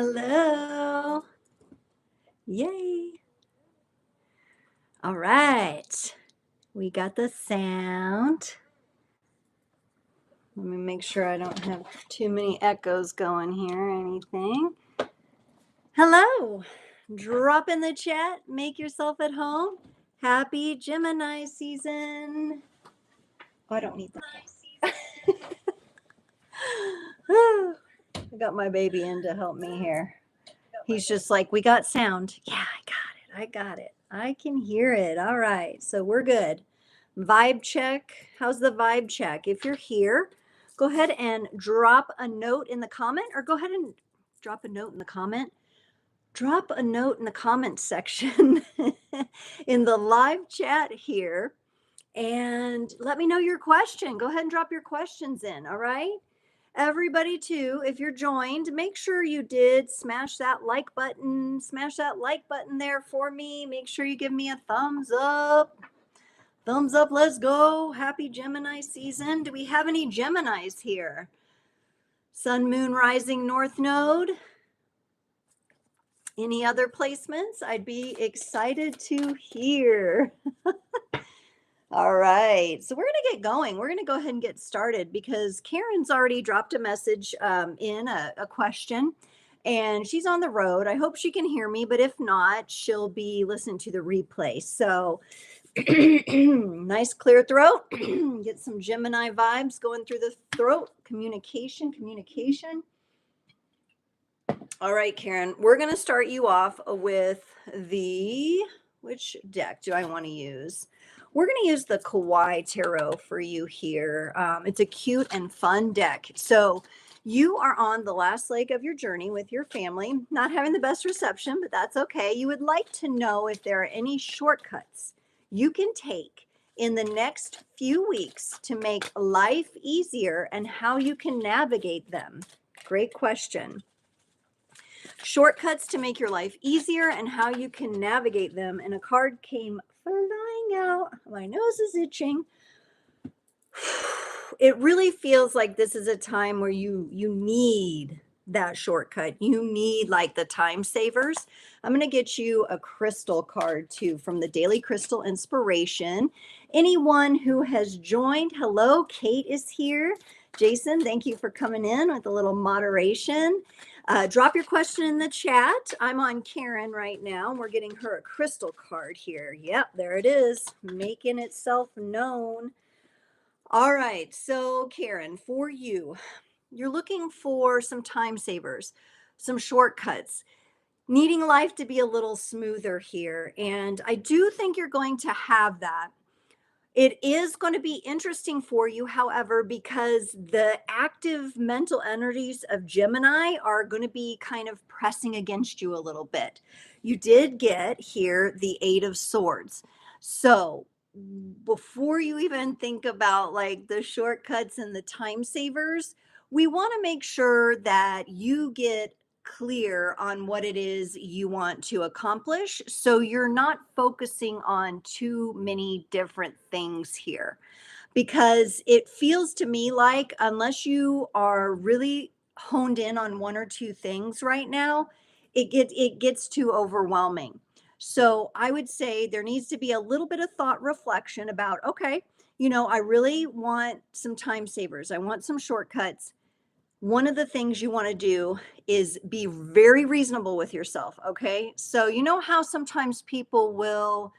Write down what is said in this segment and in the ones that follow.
Hello. Yay. All right. We got the sound. Let me make sure I don't have too many echoes going here or anything. Hello. Drop in the chat. Make yourself at home. Happy Gemini season. Oh, I don't need that. I got my baby in to help me here. He's just like, we got sound. Yeah, I got it. I can hear it. All right. So we're good. Vibe check. How's the vibe check? If you're here, go ahead and drop a note in the comment, or go ahead and drop a note in the comment. Drop a note in the comment section in the live chat here and let me know your question. Go ahead and drop your questions in. All right. Everybody too, if you're joined, make sure you did smash that like button. Smash that like button there for me. Make sure you give me a thumbs up. Thumbs up, let's go. Happy Gemini season. Do we have any Geminis here? Sun, moon, rising, north node. Any other placements? I'd be excited to hear. All right, so we're going to get going. We're going to go ahead and get started because Karen's already dropped a message in a question, and she's on the road. I hope she can hear me, but if not, she'll be listening to the replay. So nice clear throat. Get some Gemini vibes going through the throat. Communication. All right, Karen, we're going to start you off with which deck do I want to use? We're going to use the Kawaii Tarot for you here. It's a cute and fun deck. So you are on the last leg of your journey with your family, not having the best reception, but that's okay. You would like to know if there are any shortcuts you can take in the next few weeks to make life easier and how you can navigate them. Great question. Shortcuts to make your life easier and how you can navigate them. And a card came flying out. My nose is itching. It really feels like this is a time where you need that shortcut. You need like the time savers. I'm going to get you a crystal card too from the Daily Crystal Inspiration. Anyone who has joined, hello, Kate is here. Jason, thank you for coming in with a little moderation. Drop your question in the chat. I'm on Karen right now. We're getting her a crystal card here. Yep, there it is, making itself known. All right, so Karen, for you, you're looking for some time savers, some shortcuts, needing life to be a little smoother here. And I do think you're going to have that. It is going to be interesting for you, however, because the active mental energies of Gemini are going to be kind of pressing against you a little bit. You did get here the Eight of Swords. So before you even think about like the shortcuts and the time savers, we want to make sure that you get clear on what it is you want to accomplish, so you're not focusing on too many different things here, because it feels to me like unless you are really honed in on one or two things right now, it gets too overwhelming. So I would say there needs to be a little bit of thought reflection about, okay, I really want some time savers. I want some shortcuts. One of the things you want to do is be very reasonable with yourself. Okay. So, you know how sometimes people will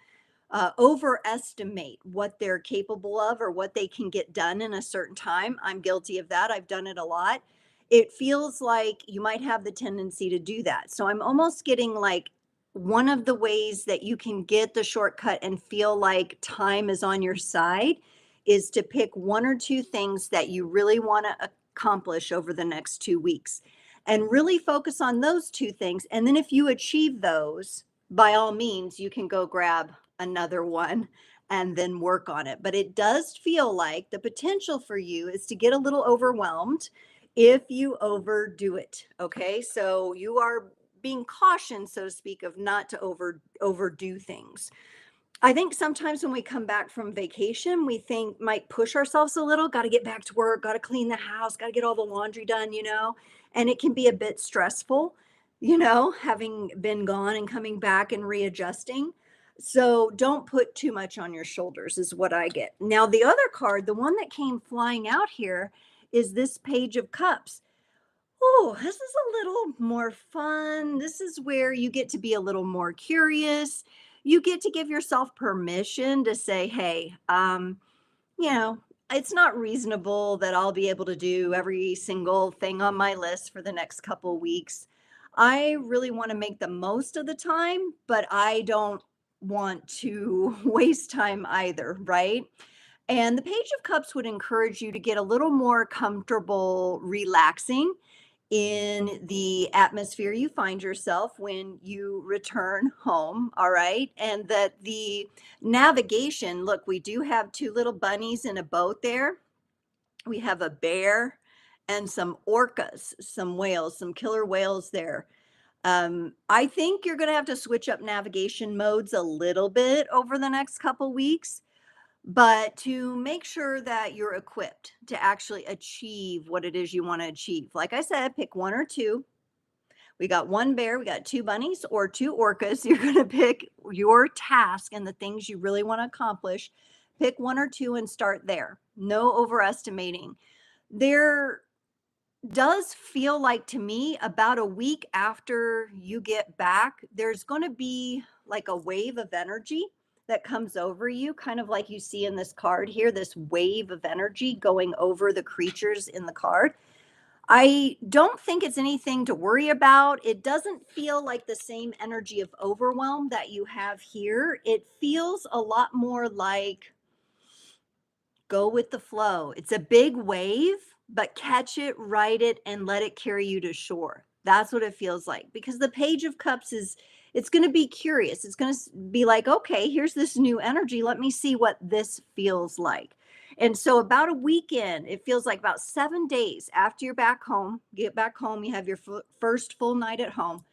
overestimate what they're capable of or what they can get done in a certain time. I'm guilty of that. I've done it a lot. It feels like you might have the tendency to do that. So I'm almost getting like one of the ways that you can get the shortcut and feel like time is on your side is to pick one or two things that you really want to accomplish over the next 2 weeks and really focus on those two things. And then if you achieve those, by all means, you can go grab another one and then work on it. But it does feel like the potential for you is to get a little overwhelmed if you overdo it. Okay. So you are being cautioned, so to speak, of not to overdo things. I think sometimes when we come back from vacation, we might push ourselves a little, got to get back to work, got to clean the house, got to get all the laundry done, and it can be a bit stressful. having been gone and coming back and readjusting. So don't put too much on your shoulders, is what I get. Now, the other card, the one that came flying out here, is this Page of Cups. Oh, this is a little more fun. This is where you get to be a little more curious. You get to give yourself permission to say, hey, you know, it's not reasonable that I'll be able to do every single thing on my list for the next couple weeks. I really want to make the most of the time, but I don't want to waste time either, right? And the Page of Cups would encourage you to get a little more comfortable relaxing in the atmosphere you find yourself when you return home. All right. And that the navigation, look, we do have two little bunnies in a boat there. We have a bear and some orcas, some whales, some killer whales there. I think you're going to have to switch up navigation modes a little bit over the next couple weeks, but to make sure that you're equipped to actually achieve what it is you want to achieve. Like I said, pick one or two. We got one bear, we got two bunnies or two orcas. You're going to pick your task and the things you really want to accomplish. Pick one or two and start there. No overestimating. There does feel like to me about a week after you get back, there's going to be like a wave of energy that comes over you, kind of like you see in this card here, this wave of energy going over the creatures in the card. I don't think it's anything to worry about. It doesn't feel like the same energy of overwhelm that you have here. It feels a lot more like go with the flow. It's a big wave, but catch it, ride it, and let it carry you to shore. That's what it feels like, because the Page of Cups it's going to be curious. It's going to be like, okay, here's this new energy. Let me see what this feels like. And so about a weekend, it feels like about 7 days after you're back home, get back home, you have your first full night at home.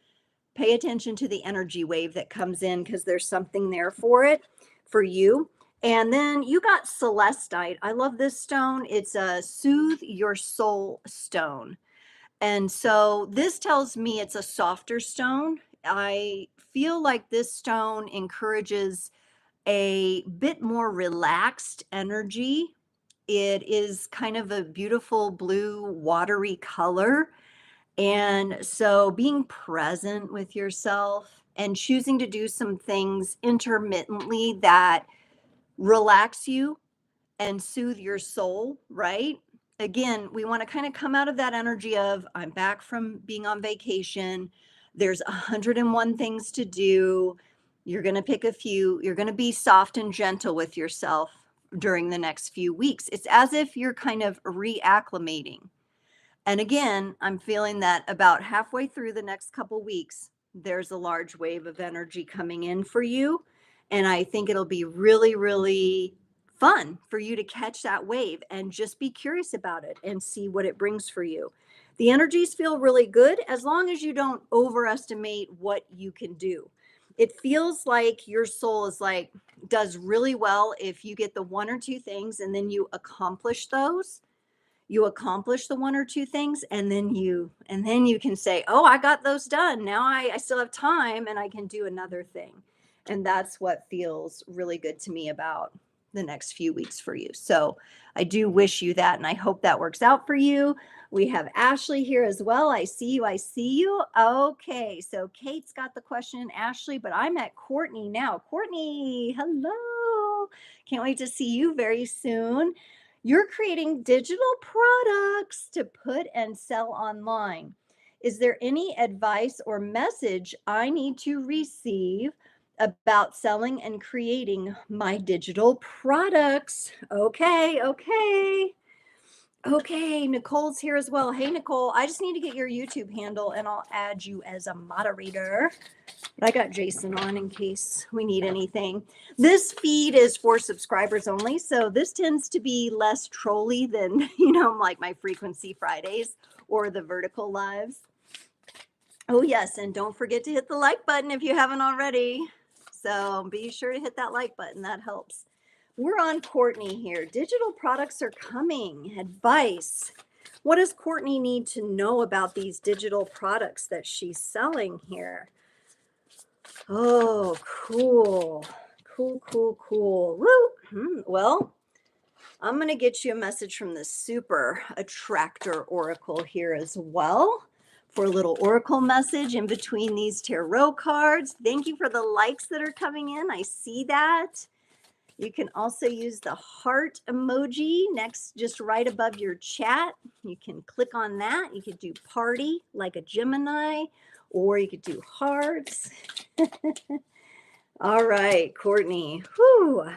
Pay attention to the energy wave that comes in, because there's something there for it, for you. And then you got celestite. I love this stone. It's a soothe your soul stone. And so this tells me it's a softer stone. I feel like this stone encourages a bit more relaxed energy. It is kind of a beautiful blue, watery color. And so being present with yourself and choosing to do some things intermittently that relax you and soothe your soul, right? Again, we want to kind of come out of that energy of I'm back from being on vacation. There's 101 things to do. You're going to pick a few. You're going to be soft and gentle with yourself during the next few weeks. It's as if you're kind of reacclimating. And again, I'm feeling that about halfway through the next couple weeks, there's a large wave of energy coming in for you. And I think it'll be really, really fun for you to catch that wave and just be curious about it and see what it brings for you. The energies feel really good as long as you don't overestimate what you can do. It feels like your soul is like, does really well if you get the one or two things and then you accomplish those. You accomplish the one or two things, and then you can say, oh, I got those done. Now I still have time and I can do another thing. And that's what feels really good to me about the next few weeks for you. So I do wish you that, and I hope that works out for you. We have Ashley here as well. I see you. I see you. Okay. So Kate's got the question, Ashley, but I'm at Courtney now. Courtney, hello. Can't wait to see you very soon. You're creating digital products to put and sell online. Is there any advice or message I need to receive about selling and creating my digital products? Okay. Nicole's here as well. Hey, Nicole, I just need to get your YouTube handle and I'll add you as a moderator. But I got Jason on in case we need anything. This feed is for subscribers only, so this tends to be less trolly than, like my Frequency Fridays or the vertical lives. Oh, yes, and don't forget to hit the like button if you haven't already. So be sure to hit that like button. That helps. We're on Courtney here. Digital products are coming. Advice. What does Courtney need to know about these digital products that she's selling here? Oh, cool. Cool, cool, cool. Woo. Well, I'm going to get you a message from the Super Attractor Oracle here as well for a little Oracle message in between these tarot cards. Thank you for the likes that are coming in. I see that. You can also use the heart emoji next, just right above your chat. You can click on that. You could do party like a Gemini, or you could do hearts. All right, Courtney. Whew.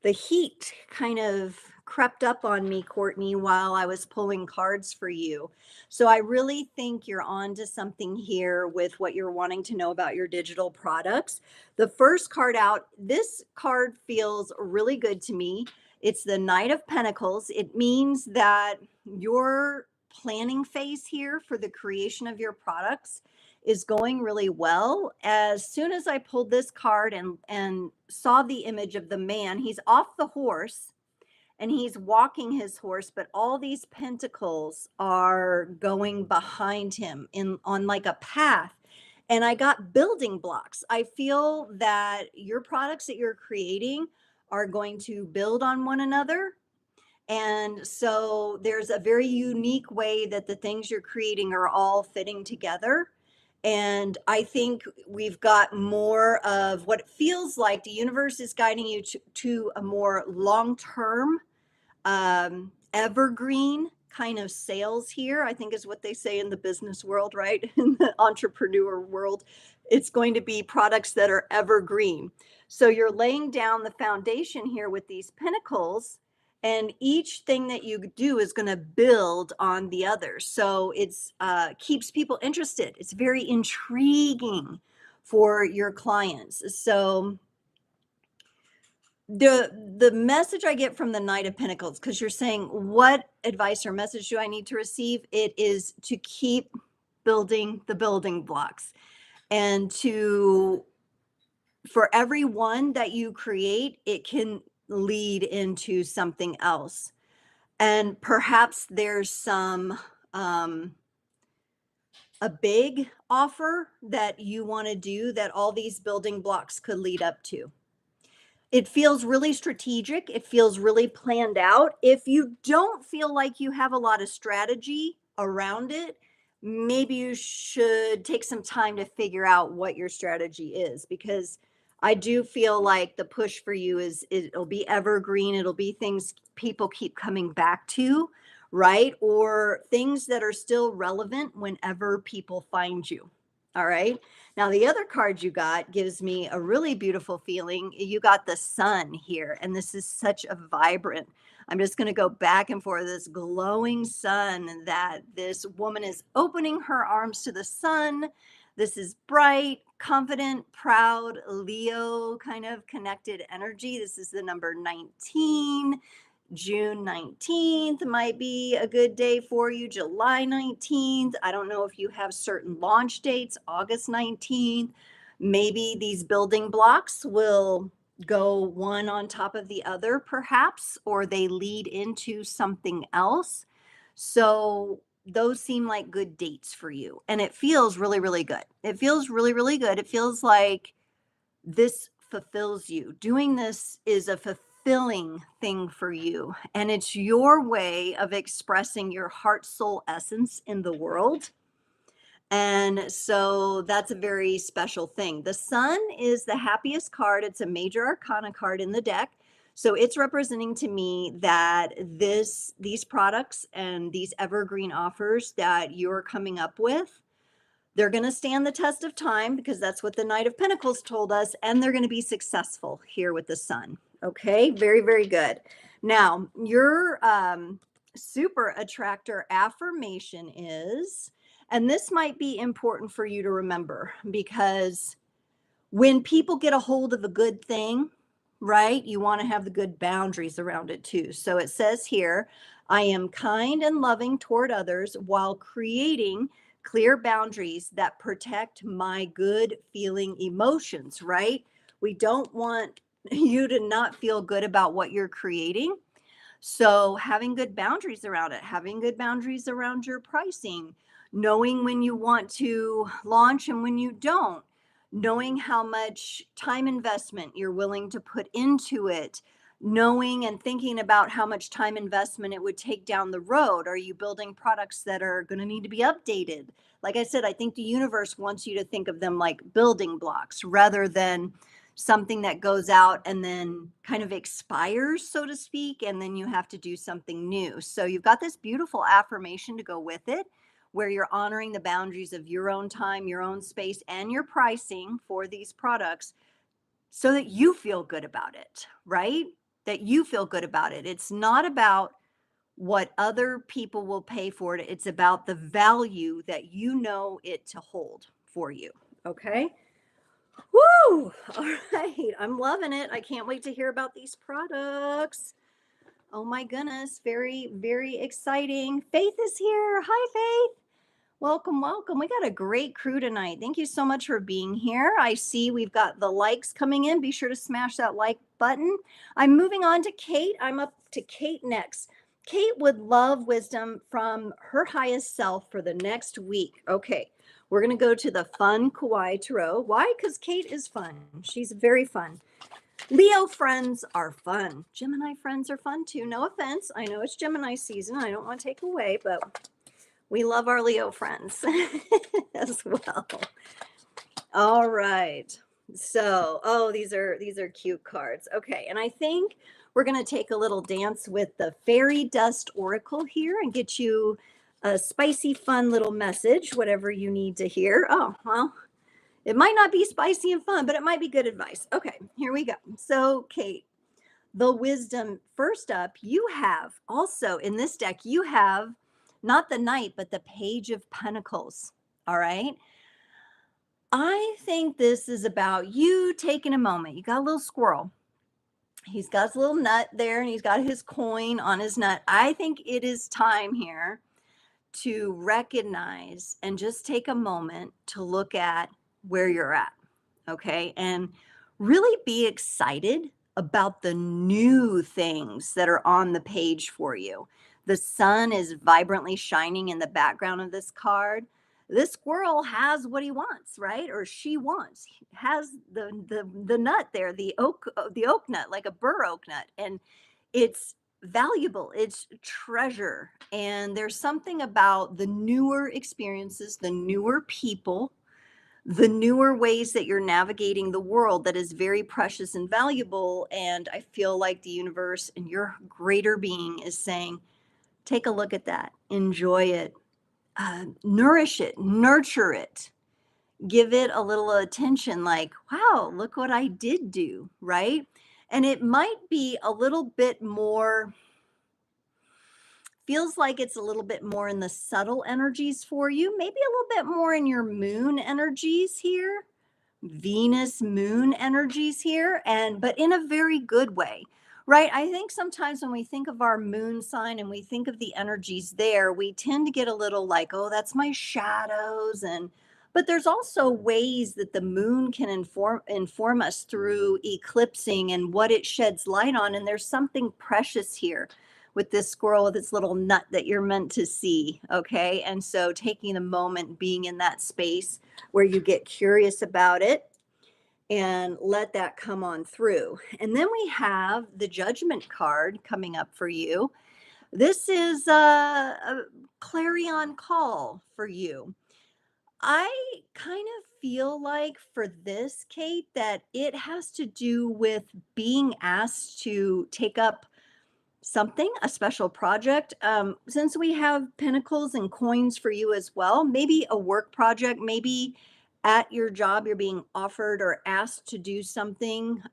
The heat kind of crept up on me, Courtney, while I was pulling cards for you. So I really think you're on to something here with what you're wanting to know about your digital products. The first card out, this card feels really good to me. It's the Knight of Pentacles. It means that your planning phase here for the creation of your products is going really well. As soon as I pulled this card and saw the image of the man, he's off the horse and he's walking his horse, but all these pentacles are going behind him in on like a path. And I got building blocks. I feel that your products that you're creating are going to build on one another. And so there's a very unique way that the things you're creating are all fitting together. And I think we've got more of what it feels like the universe is guiding you to a more long-term, evergreen kind of sales here, I think is what they say in the business world, right? In the entrepreneur world, it's going to be products that are evergreen. So you're laying down the foundation here with these pentacles, and each thing that you do is going to build on the other. So it's keeps people interested. It's very intriguing for your clients. So the message I get from the Knight of Pentacles, because you're saying, what advice or message do I need to receive? It is to keep building the building blocks, and for every one that you create, it can lead into something else. And perhaps there's some a big offer that you want to do that all these building blocks could lead up to. It feels really strategic. It feels really planned out. If you don't feel like you have a lot of strategy around it, maybe you should take some time to figure out what your strategy is, because I do feel like the push for you is it'll be evergreen. It'll be things people keep coming back to, right? Or things that are still relevant whenever people find you. All right. Now, the other card you got gives me a really beautiful feeling. You got the sun here, and this is such a vibrant. I'm just going to go back and forth. This glowing sun that this woman is opening her arms to the sun. This is bright, confident, proud, Leo kind of connected energy. This is the number 19. June 19th might be a good day for you. July 19th. I don't know if you have certain launch dates, August 19th. Maybe these building blocks will go one on top of the other, perhaps, or they lead into something else. So those seem like good dates for you. And it feels really, really good. It feels really, really good. It feels like this fulfills you. Doing this is a fulfilling thing for you, and it's your way of expressing your heart soul essence in the world. And so that's a very special thing. The sun is the happiest card. It's a major arcana card in the deck. So it's representing to me that these products and these evergreen offers that you're coming up with, they're going to stand the test of time, because that's what the Knight of Pentacles told us, and they're going to be successful here with the sun. Okay, very, very good. Now, your super attractor affirmation is, and this might be important for you to remember, because when people get a hold of a good thing, right, you want to have the good boundaries around it too. So it says here, I am kind and loving toward others while creating clear boundaries that protect my good feeling emotions, right? We don't want you to not feel good about what you're creating. So having good boundaries around it, having good boundaries around your pricing, knowing when you want to launch and when you don't, knowing how much time investment you're willing to put into it, knowing and thinking about how much time investment it would take down the road. Are you building products that are going to need to be updated? Like I said, I think the universe wants you to think of them like building blocks rather than something that goes out and then kind of expires, so to speak, and then you have to do something new. So you've got this beautiful affirmation to go with it, where you're honoring the boundaries of your own time, your own space, and your pricing for these products so that you feel good about it, right? That you feel good about it. It's not about what other people will pay for it, it's about the value that you know it to hold for you. Okay. Woo! All right. I'm loving it. I can't wait to hear about these products. Oh my goodness. Very, very exciting. Faith is here. Hi, Faith. Welcome, welcome. We got a great crew tonight. Thank you so much for being here. I see we've got the likes coming in. Be sure to smash that like button. I'm moving on to Kate. I'm up to Kate next. Kate would love wisdom from her highest self for the next week. Okay, we're going to go to the fun Kawaii Tarot. Why? Because Kate is fun. She's very fun. Leo friends are fun. Gemini friends are fun too. No offense. I know it's Gemini season. I don't want to take away, but we love our Leo friends as well. All right. So, oh, these are cute cards. Okay, and I think we're going to take a little dance with the fairy dust oracle here and get you a spicy, fun little message, whatever you need to hear. Oh, well, it might not be spicy and fun, but it might be good advice. Okay, here we go. So, Kate, the wisdom first up, you have also in this deck, you have not the knight, but the page of pentacles. All right. I think this is about you taking a moment. You got a little squirrel. He's got his little nut there and he's got his coin on his nut. I think it is time here to recognize and just take a moment to look at where you're at. Okay. And really be excited about the new things that are on the page for you. The sun is vibrantly shining in the background of this card. This squirrel has what he wants, right? Or she wants. He has the nut there, the oak nut, like a bur oak nut, and it's valuable. It's treasure. And there's something about the newer experiences, the newer people, the newer ways that you're navigating the world that is very precious and valuable. And I feel like the universe and your greater being is saying, take a look at that, enjoy it, nourish it, nurture it, give it a little attention, like, wow, look what I did do, right? And it might be a little bit more, feels like it's a little bit more in the subtle energies for you, maybe a little bit more in your moon energies here, Venus moon energies here, and but in a very good way. Right? I think sometimes when we think of our moon sign and we think of the energies there, we tend to get a little like, oh, that's my shadows. And but there's also ways that the moon can inform us through eclipsing and what it sheds light on. And there's something precious here with this squirrel with its little nut that you're meant to see. Okay. And so taking a moment, being in that space where you get curious about it and let that come on through. And then we have the judgment card coming up for you. This is a clarion call for you. I kind of feel like for this, Kate, that it has to do with being asked to take up something, a special project. Since we have pentacles and coins for you as well, maybe a work project, maybe at your job, you're being offered or asked to do something,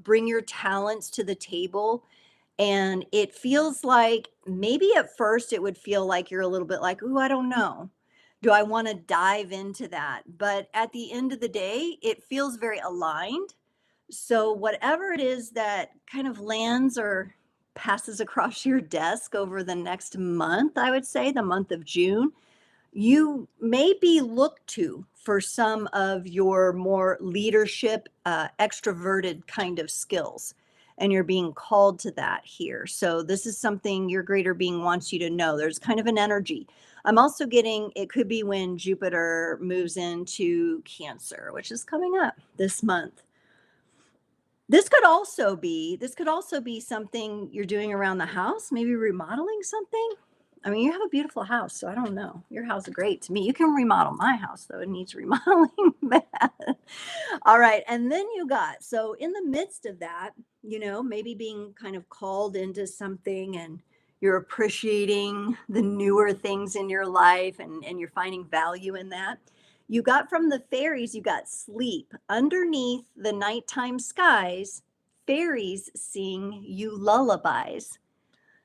bring your talents to the table. And it feels like maybe at first it would feel like you're a little bit like, ooh, I don't know. Do I want to dive into that? But at the end of the day, it feels very aligned. So, whatever it is that kind of lands or passes across your desk over the next month, I would say the month of June, you may be looked to for some of your more leadership, extroverted kind of skills. and you're being called to that here. So this is something your greater being wants you to know. There's kind of an energy. I'm also getting, it could be when Jupiter moves into Cancer, which is coming up this month. This could also be something you're doing around the house, maybe remodeling something. I mean, you have a beautiful house, so I don't know. Your house is great to me. You can remodel my house, though. It needs remodeling bad. All right. And then you got, so in the midst of that, maybe being kind of called into something and you're appreciating the newer things in your life and you're finding value in that. You got from the fairies, you got sleep. Underneath the nighttime skies, fairies sing you lullabies.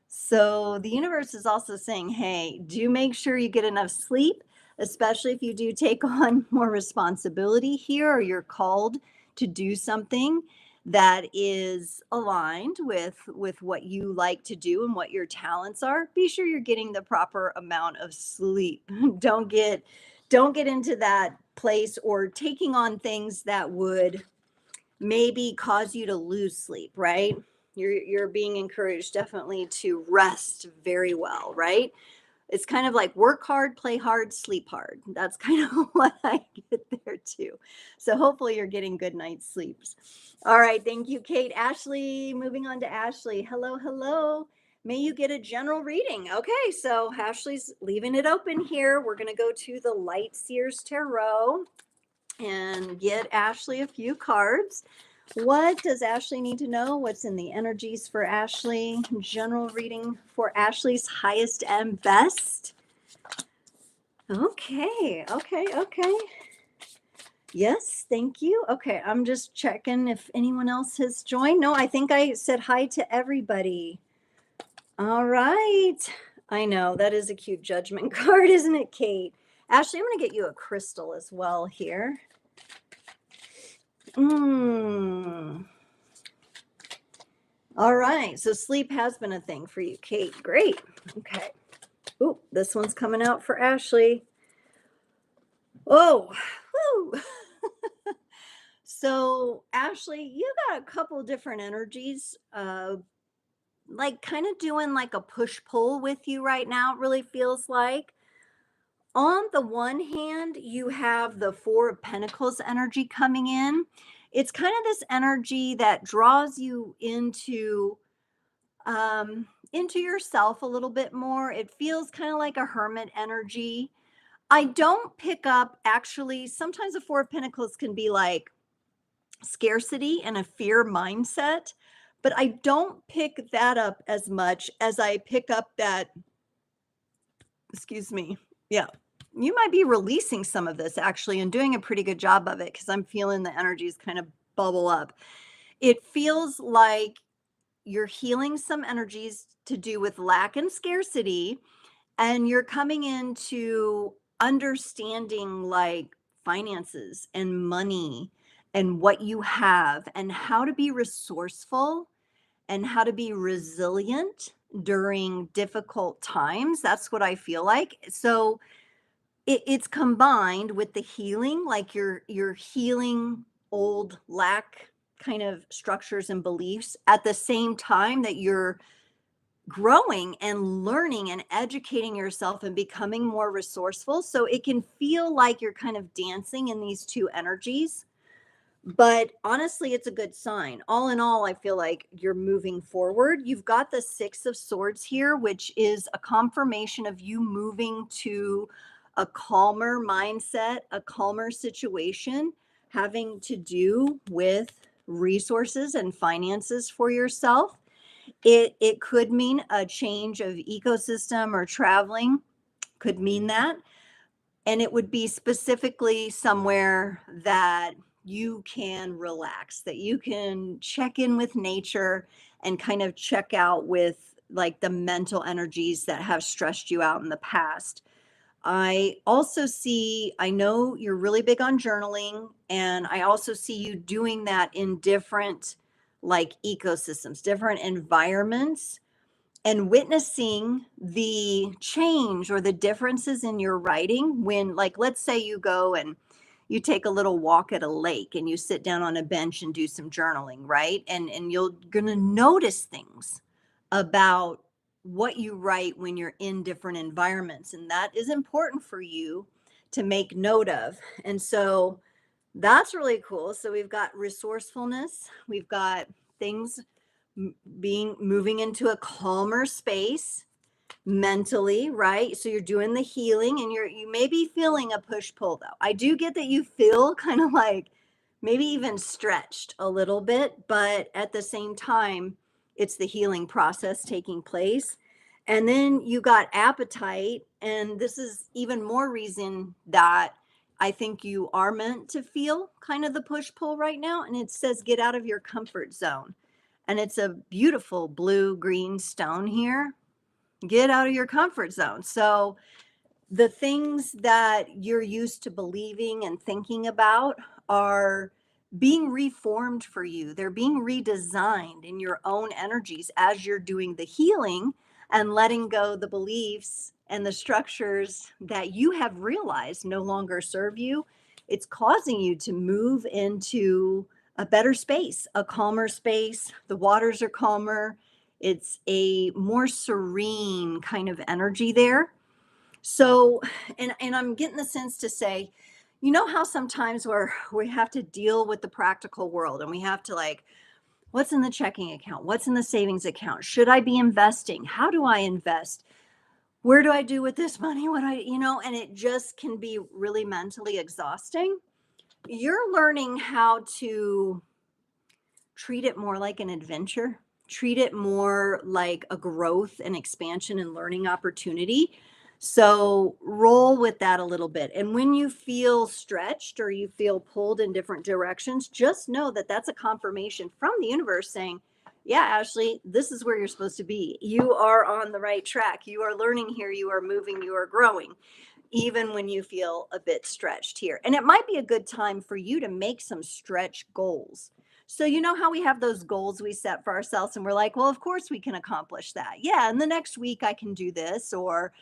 So the universe is also saying, hey, do make sure you get enough sleep, especially if you do take on more responsibility here or you're called to do something that is aligned with what you like to do and what your talents are. Be sure you're getting the proper amount of sleep. Don't get into that place or taking on things that would maybe cause you to lose sleep, right? You're being encouraged definitely to rest very well, right? It's kind of like work hard, play hard, sleep hard. That's kind of what I get there too. So hopefully you're getting good night's sleeps. All right, thank you, Kate. Ashley, moving on to Ashley. Hello, hello. May you get a general reading. Okay, so Ashley's leaving it open here. We're going to go to the Light Seers Tarot and get Ashley a few cards. What does Ashley need to know? What's in the energies for Ashley? General reading for Ashley's highest and best. Okay. Yes, thank you. Okay, I'm just checking if anyone else has joined. No, I think I said hi to everybody. All right. I know, that is a cute judgment card, isn't it, Kate? Ashley, I'm going to get you a crystal as well here. All right. So sleep has been a thing for you, Kate. Great. Okay. Ooh, this one's coming out for Ashley. Oh, woo. So Ashley, you got a couple different energies, like kind of doing like a push pull with you right now. It really feels like. On the one hand, you have the Four of Pentacles energy coming in. It's kind of this energy that draws you into yourself a little bit more. It feels kind of like a hermit energy. I don't pick up, actually, sometimes the Four of Pentacles can be like scarcity and a fear mindset, but I don't pick that up as much as I pick up that, excuse me. Yeah. You might be releasing some of this actually and doing a pretty good job of it because I'm feeling the energies kind of bubble up. It feels like you're healing some energies to do with lack and scarcity, and you're coming into understanding like finances and money and what you have and how to be resourceful and how to be resilient during difficult times. That's what I feel like. So it's combined with the healing, like you're healing old lack kind of structures and beliefs at the same time that you're growing and learning and educating yourself and becoming more resourceful. So it can feel like you're kind of dancing in these two energies. But honestly, it's a good sign. All in all, I feel like you're moving forward. You've got the Six of Swords here, which is a confirmation of you moving to a calmer mindset, a calmer situation, having to do with resources and finances for yourself. It could mean a change of ecosystem or traveling, could mean that. And it would be specifically somewhere that you can relax, that you can check in with nature and kind of check out with like the mental energies that have stressed you out in the past. I also see, I know you're really big on journaling, and I also see you doing that in different like ecosystems, different environments, and witnessing the change or the differences in your writing when, like, let's say you go and you take a little walk at a lake and you sit down on a bench and do some journaling, right? And you're going to notice things about what you write when you're in different environments, and that is important for you to make note of. And so that's really cool. So we've got resourcefulness, we've got things being moving into a calmer space mentally, right? So you're doing the healing, and you may be feeling a push pull though. I do get that you feel kind of like maybe even stretched a little bit, but at the same time, it's the healing process taking place. And then you got appetite, and this is even more reason that I think you are meant to feel kind of the push pull right now. And it says get out of your comfort zone. And it's a beautiful blue green stone here. Get out of your comfort zone. So the things that you're used to believing and thinking about are being reformed for you. They're being redesigned in your own energies as you're doing the healing and letting go the beliefs and the structures that you have realized no longer serve you. It's causing you to move into a better space, a calmer space. The waters are calmer. It's a more serene kind of energy there. So, and I'm getting the sense to say, you know how sometimes we have to deal with the practical world, and we have to like, what's in the checking account? What's in the savings account? Should I be investing? How do I invest? Where do I do with this money? What and it just can be really mentally exhausting. You're learning how to treat it more like an adventure, treat it more like a growth and expansion and learning opportunity. So roll with that a little bit. And when you feel stretched or you feel pulled in different directions, just know that that's a confirmation from the universe saying, yeah, Ashley, this is where you're supposed to be. You are on the right track. You are learning here. You are moving. You are growing, even when you feel a bit stretched here. And it might be a good time for you to make some stretch goals. So, you know how we have those goals we set for ourselves, and we're like, well, of course we can accomplish that. Yeah. And the next week I can do this, or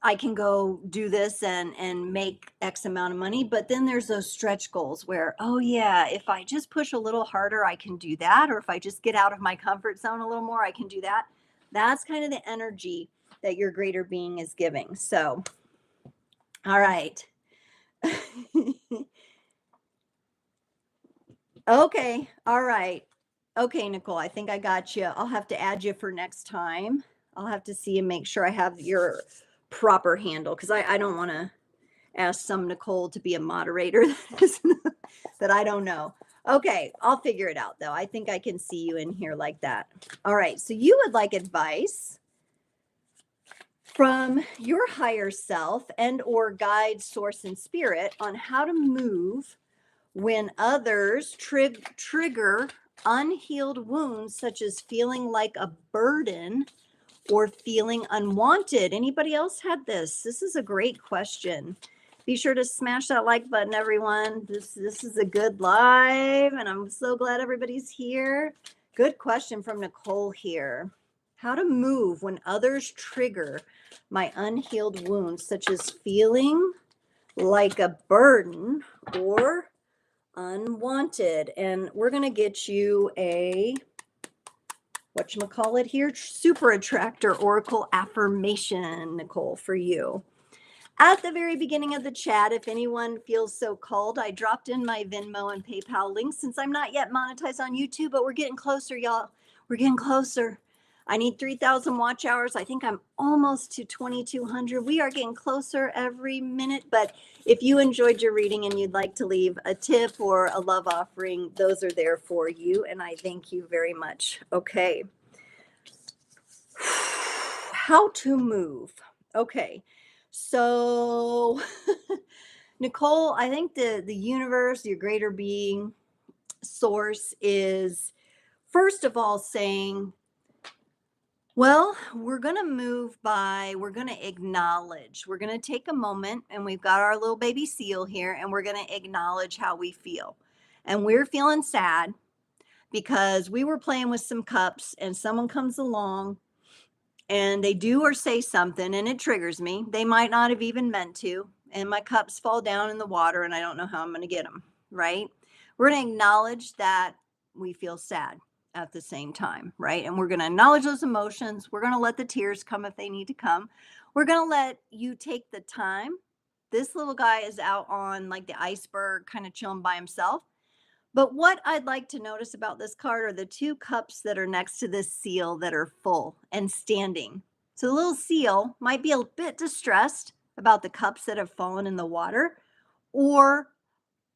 I can go do this and make X amount of money. But then there's those stretch goals where, oh yeah, if I just push a little harder, I can do that. Or if I just get out of my comfort zone a little more, I can do that. That's kind of the energy that your greater being is giving. So, all right. Okay. All right. Okay, Nicole, I think I got you. I'll have to add you for next time. I'll have to see and make sure I have your proper handle, because I don't want to ask some Nicole to be a moderator that I don't know. Okay, I'll figure it out though. I think I can see you in here like that. All right, so you would like advice from your higher self and or guide, source, and spirit on how to move when others trigger unhealed wounds, such as feeling like a burden or feeling unwanted. Anybody else had this? This is a great question. Be sure to smash that like button, everyone. This is a good live, and I'm so glad everybody's here. Good question from Nicole here. How to move when others trigger my unhealed wounds, such as feeling like a burden or unwanted. And we're going to get you a whatchamacallit here, super attractor oracle affirmation, Nicole, for you. At the very beginning of the chat, if anyone feels so called, I dropped in my Venmo and PayPal links since I'm not yet monetized on YouTube, but we're getting closer, y'all. We're getting closer. I need 3,000 watch hours. I think I'm almost to 2,200. We are getting closer every minute. But if you enjoyed your reading and you'd like to leave a tip or a love offering, those are there for you. And I thank you very much. Okay. How to move. Okay. So, Nicole, I think the universe, your greater being, source is first of all saying, well, we're going to move by, we're going to acknowledge, we're going to take a moment, and we've got our little baby seal here, and we're going to acknowledge how we feel. And we're feeling sad because we were playing with some cups and someone comes along and they do or say something and it triggers me. They might not have even meant to. and my cups fall down in the water and I don't know how I'm going to get them, right? We're going to acknowledge that we feel sad at the same time, right? And we're going to acknowledge those emotions. We're going to let the tears come if they need to come. We're going to let you take the time. This little guy is out on like the iceberg, kind of chilling by himself. But what I'd like to notice about this card are the two cups that are next to this seal that are full and standing. So the little seal might be a bit distressed about the cups that have fallen in the water, or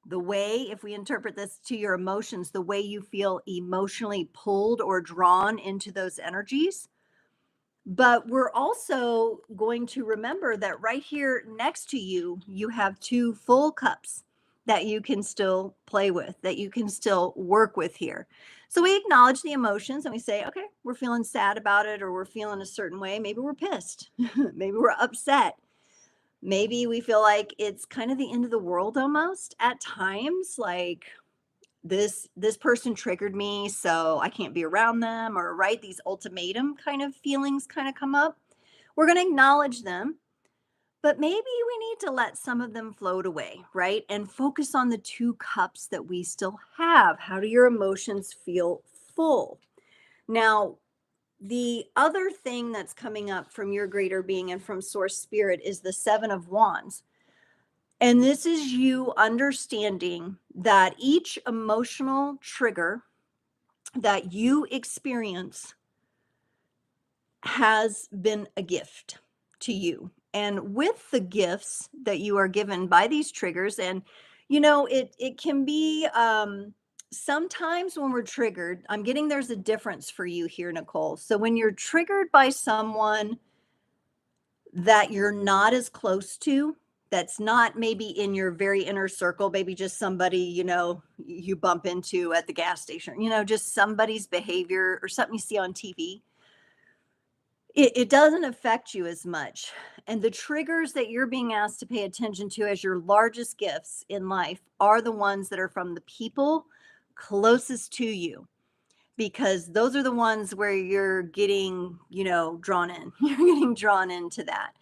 the way, if we interpret this to your emotions, the way you feel emotionally pulled or drawn into those energies. But we're also going to remember that right here next to you, you have two full cups that you can still play with, that you can still work with here. So we acknowledge the emotions and we say, okay, we're feeling sad about it, or we're feeling a certain way. Maybe we're pissed. Maybe we're upset. Maybe we feel like it's kind of the end of the world almost at times, like this person triggered me, so I can't be around them, or right, these ultimatum kind of feelings kind of come up. We're going to acknowledge them, but maybe we need to let some of them float away, right? And focus on the two cups that we still have. How do your emotions feel full? Now, the other thing that's coming up from your greater being and from source spirit is the 7 of Wands. And this is you understanding that each emotional trigger that you experience has been a gift to you. And with the gifts that you are given by these triggers, and it can be sometimes when we're triggered, I'm getting there's a difference for you here, Nicole. So when you're triggered by someone that you're not as close to, that's not maybe in your very inner circle, maybe just somebody, you bump into at the gas station, just somebody's behavior or something you see on TV, it doesn't affect you as much. And the triggers that you're being asked to pay attention to as your largest gifts in life are the ones that are from the people closest to you, because those are the ones where you're getting, drawn in. You're getting drawn into that.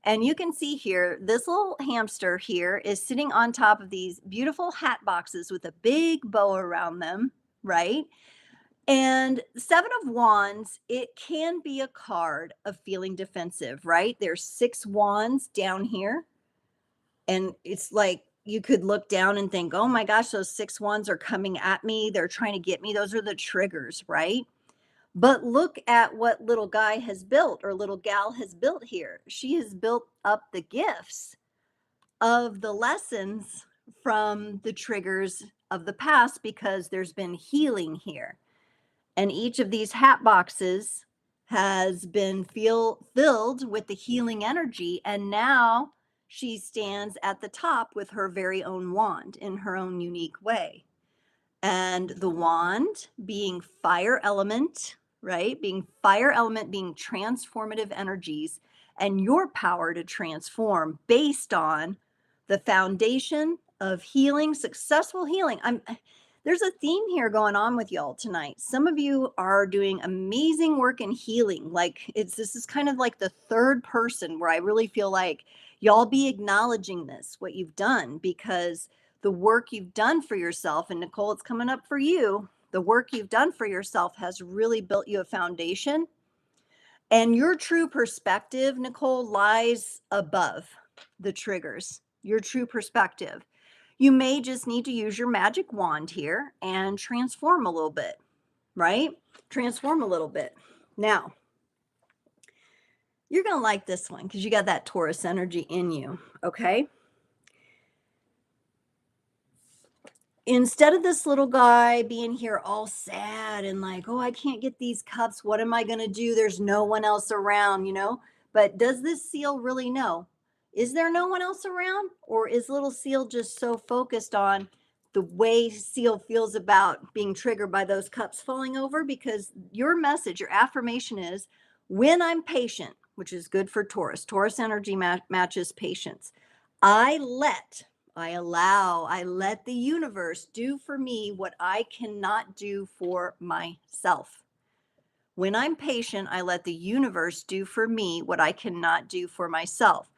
And you can see here, this little hamster here is sitting on top of these beautiful hat boxes with a big bow around them, right? And 7 of Wands, it can be a card of feeling defensive, right? There's 6 wands down here. And it's like you could look down and think, oh my gosh, those 6 wands are coming at me. They're trying to get me. Those are the triggers, right? But look at what little guy has built, or little gal has built here. She has built up the gifts of the lessons from the triggers of the past, because there's been healing here. And each of these hat boxes has been filled with the healing energy. And now she stands at the top with her very own wand in her own unique way. And the wand being fire element, right? Being fire element, being transformative energies, and your power to transform based on the foundation of healing, successful healing. There's a theme here going on with y'all tonight. Some of you are doing amazing work in healing. Like this is kind of like the third person where I really feel like y'all be acknowledging this, what you've done, because the work you've done for yourself, and Nicole, it's coming up for you. The work you've done for yourself has really built you a foundation. And your true perspective, Nicole, lies above the triggers. Your true perspective. You may just need to use your magic wand here and transform a little bit, right? Transform a little bit. Now, you're going to like this one because you got that Taurus energy in you, okay? Instead of this little guy being here all sad and like, oh, I can't get these cups. What am I going to do? There's no one else around, But does this seal really know? Is there no one else around? Or is little seal just so focused on the way seal feels about being triggered by those cups falling over? Because your message, your affirmation is, when I'm patient, which is good for Taurus. Taurus energy matches patience. I let the universe do for me what I cannot do for myself. When I'm patient, I let the universe do for me what I cannot do for myself.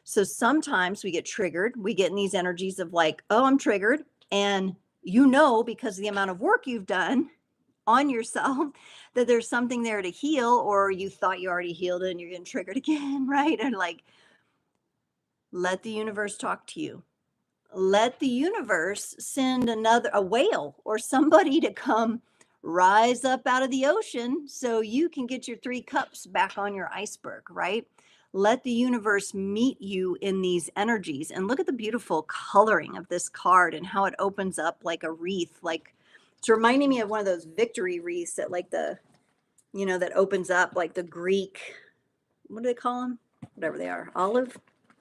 So sometimes we get triggered. We get in these energies of like, oh, I'm triggered. And you know, because of the amount of work you've done on yourself, that there's something there to heal, or you thought you already healed it and you're getting triggered again, right? And like, let the universe talk to you. Let the universe send a whale or somebody to come rise up out of the ocean so you can get your 3 cups back on your iceberg, right? Let the universe meet you in these energies. And look at the beautiful coloring of this card and how it opens up like a wreath. Like, it's reminding me of one of those victory wreaths that like that opens up like the Greek, what do they call them? Whatever they are. Olive?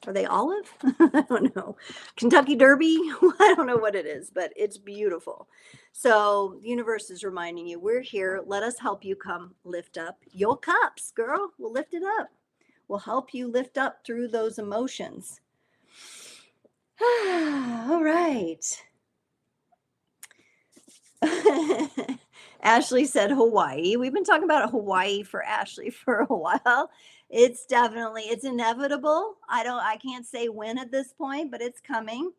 Are they olive? I don't know. Kentucky Derby? I don't know what it is, but it's beautiful. So the universe is reminding you, we're here. Let us help you come lift up your cups, girl. We'll lift it up. We'll help you lift up through those emotions. All right. Ashley said Hawaii. We've been talking about Hawaii for Ashley for a while. It's inevitable. I can't say when at this point, but it's coming.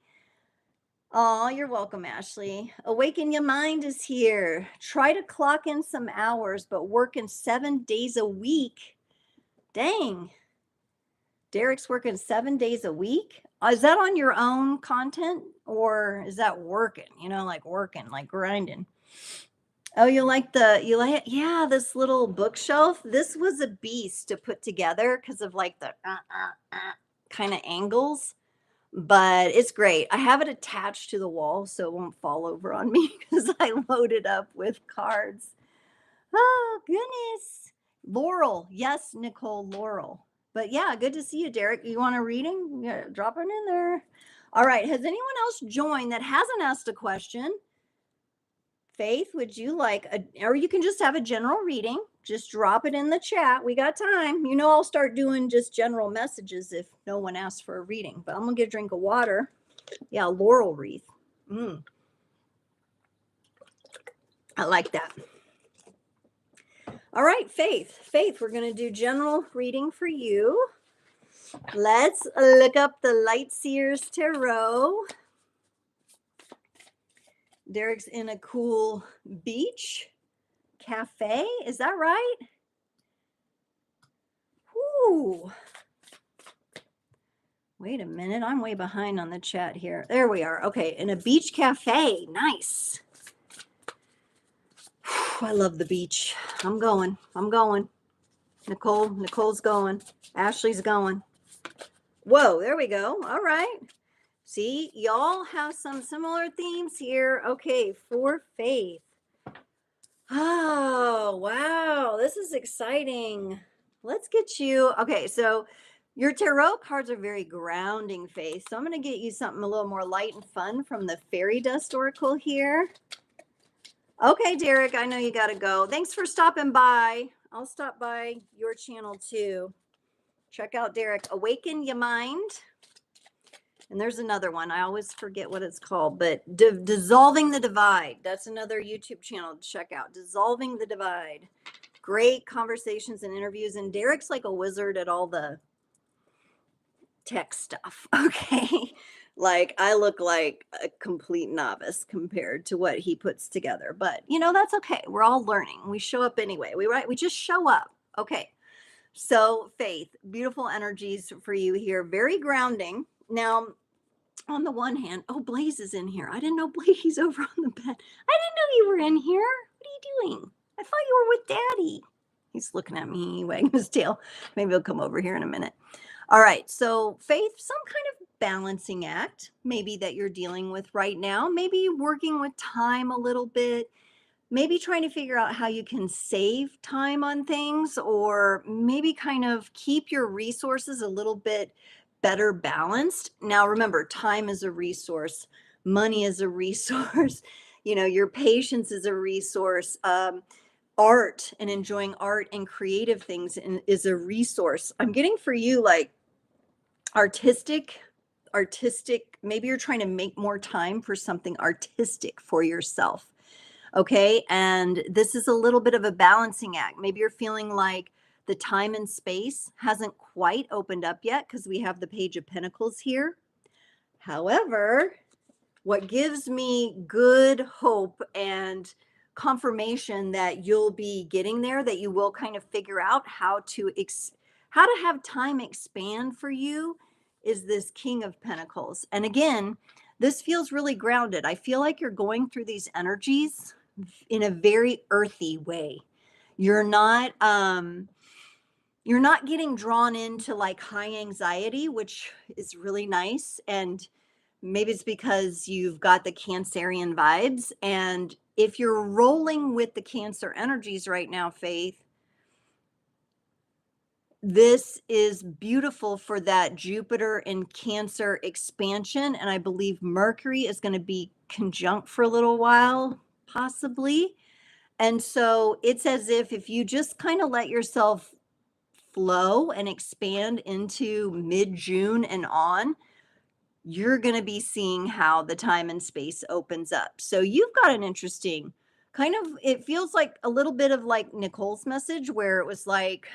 Oh, you're welcome, Ashley. Awaken Your Mind is here. Try to clock in some hours, but working 7 days a week. Dang. Derek's working 7 days a week. Is that on your own content, or is that working? Like working, like grinding. Oh, yeah, this little bookshelf. This was a beast to put together because of like the kind of angles, but it's great. I have it attached to the wall so it won't fall over on me because I loaded up with cards. Oh, goodness. Laurel. Yes, Nicole, Laurel. But yeah, good to see you, Derek. You want a reading? Yeah, drop it in there. All right. Has anyone else joined that hasn't asked a question? Faith, would you like or you can just have a general reading. Just drop it in the chat. We got time. I'll start doing just general messages if no one asks for a reading, but I'm going to get a drink of water. Yeah, laurel wreath. I like that. All right, Faith, we're going to do general reading for you. Let's look up the Lightseers Tarot. Derek's in a cool beach cafe. Is that right? Ooh. Wait a minute. I'm way behind on the chat here. There we are. Okay. In a beach cafe. Nice. I love the beach. I'm going. Nicole's going. Ashley's going. Whoa, there we go. All right. See, y'all have some similar themes here. Okay, for Faith. Oh, wow. This is exciting. Let's get you. Okay, so your tarot cards are very grounding, Faith. So I'm going to get you something a little more light and fun from the Fairy Dust Oracle here. Okay, Derek, I know you got to go. Thanks for stopping by. I'll stop by your channel too. Check out Derek, Awaken Your Mind. And there's another one. I always forget what it's called, but Dissolving the Divide. That's another YouTube channel to check out. Dissolving the Divide. Great conversations and interviews. And Derek's like a wizard at all the tech stuff. Okay. Like I look like a complete novice compared to what he puts together, but that's okay. We're all learning. We show up anyway. We just show up. Okay. So Faith, beautiful energies for you here. Very grounding. Now, on the one hand, oh, Blaze is in here. I didn't know Blaze over on the bed. I didn't know you were in here. What are you doing? I thought you were with Daddy. He's looking at me, wagging his tail. Maybe he'll come over here in a minute. All right. So Faith, some kind of balancing act, maybe that you're dealing with right now. Maybe working with time a little bit. Maybe trying to figure out how you can save time on things, or maybe kind of keep your resources a little bit better balanced. Now, remember, time is a resource. Money is a resource. Your patience is a resource. Art and enjoying art and creative things is a resource. I'm getting for you like artistic, maybe you're trying to make more time for something artistic for yourself. Okay. And this is a little bit of a balancing act. Maybe you're feeling like The time and space hasn't quite opened up yet because we have the Page of Pentacles here. However, what gives me good hope and confirmation that you'll be getting there, that you will kind of figure out how to have time expand for you, is this King of Pentacles. And again, this feels really grounded. I feel like you're going through these energies in a very earthy way. You're not getting drawn into like high anxiety, which is really nice. And maybe it's because you've got the Cancerian vibes. And if you're rolling with the Cancer energies right now, Faith, this is beautiful for that Jupiter and Cancer expansion. And I believe Mercury is going to be conjunct for a little while, possibly. And so it's as if you just kind of let yourself flow and expand into mid-June and on, you're going to be seeing how the time and space opens up. So you've got an interesting kind of, it feels like a little bit of like Nicole's message where it was like,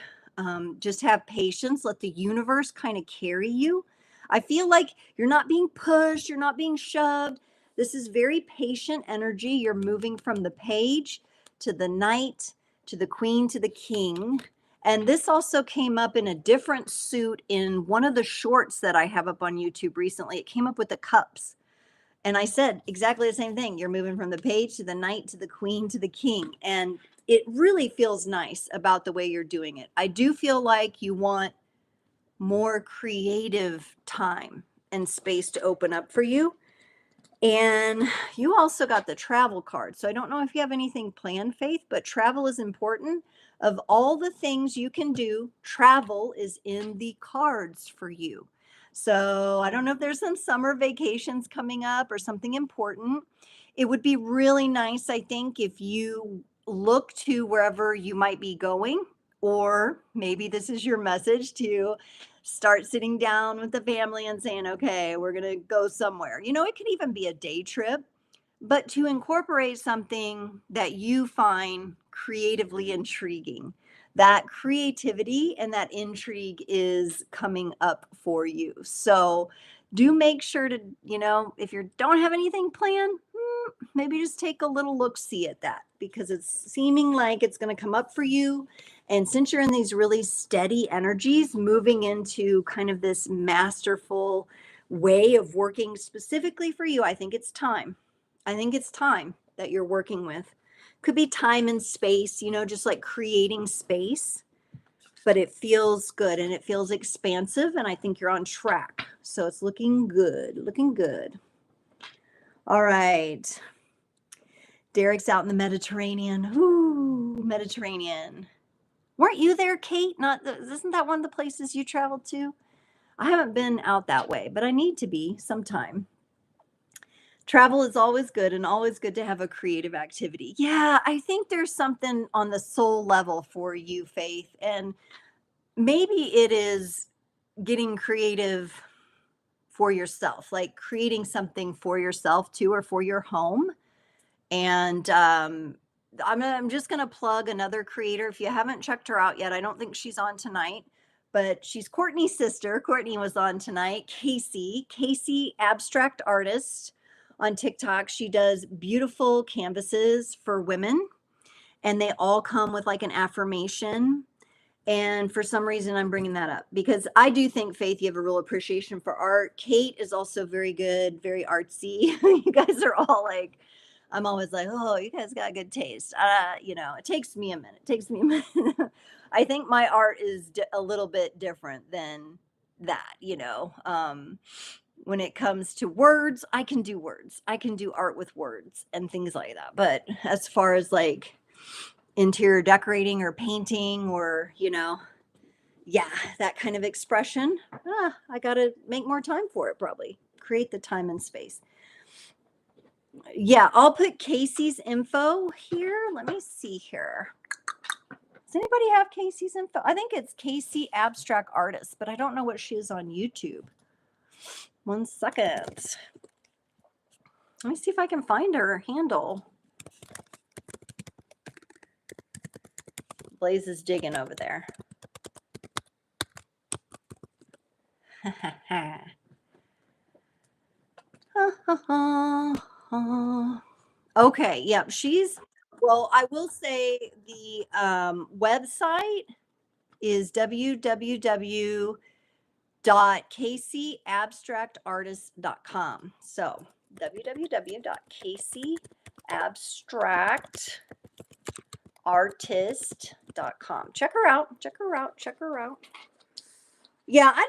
just have patience, let the universe kind of carry you. I feel like you're not being pushed, you're not being shoved. This is very patient energy. You're moving from the Page to the Knight to the Queen to the King. And this also came up in a different suit in one of the shorts that I have up on YouTube recently. It came up with the cups. And I said exactly the same thing. You're moving from the Page to the Knight to the Queen to the King. And it really feels nice about the way you're doing it. I do feel like you want more creative time and space to open up for you. And you also got the travel card. So I don't know if you have anything planned, Faith, but travel is important. Of all the things you can do, travel is in the cards for you. So I don't know if there's some summer vacations coming up or something important. It would be really nice, I think, if you look to wherever you might be going, or maybe this is your message to start sitting down with the family and saying, okay, we're going to go somewhere. You know, it could even be a day trip, but to incorporate something that you find creatively intriguing. That creativity and that intrigue is coming up for you. So do make sure to, you know, if you don't have anything planned, maybe just take a little look-see at that, because it's seeming like it's going to come up for you. And since you're in these really steady energies, moving into kind of this masterful way of working specifically for you, I think it's time. I think it's time that you're working with. Could be time and space, you know, just like creating space, but it feels good and it feels expansive. And I think you're on track. So it's looking good, looking good. All right. Derek's out in the Mediterranean. Ooh, Mediterranean. Weren't you there, Kate? Isn't that one of the places you traveled to? I haven't been out that way, but I need to be sometime. Travel is always good, and always good to have a creative activity. Yeah, I think there's something on the soul level for you, Faith. And maybe it is getting creative for yourself, like creating something for yourself too, or for your home. And I'm just going to plug another creator. If you haven't checked her out yet, I don't think she's on tonight, but she's Courtney's sister. Courtney was on tonight. Casey Abstract Artist on TikTok. She does beautiful canvases for women, and they all come with like an affirmation. And for some reason, I'm bringing that up because I do think, Faith, you have a real appreciation for art. Kate is also very good, very artsy. You guys are all like, I'm always like, oh, you guys got good taste. You know, it takes me a minute. I think my art is a little bit different than that, you know. When it comes to words, I can do words. I can do art with words and things like that. But as far as like interior decorating or painting or, you know, yeah, that kind of expression, I got to make more time for it, probably. Create the time and space. Yeah, I'll put Casey's info here. Let me see here. Does anybody have Casey's info? I think it's Casey Abstract Artist, but I don't know what she is on YouTube. 1 second. Let me see if I can find her handle. Blaze is digging over there. Okay, yep, well, I will say the website is www.caseyabstractartist.com. So www.caseyabstractartist.com. Check her out. Check her out. Check her out. Yeah, I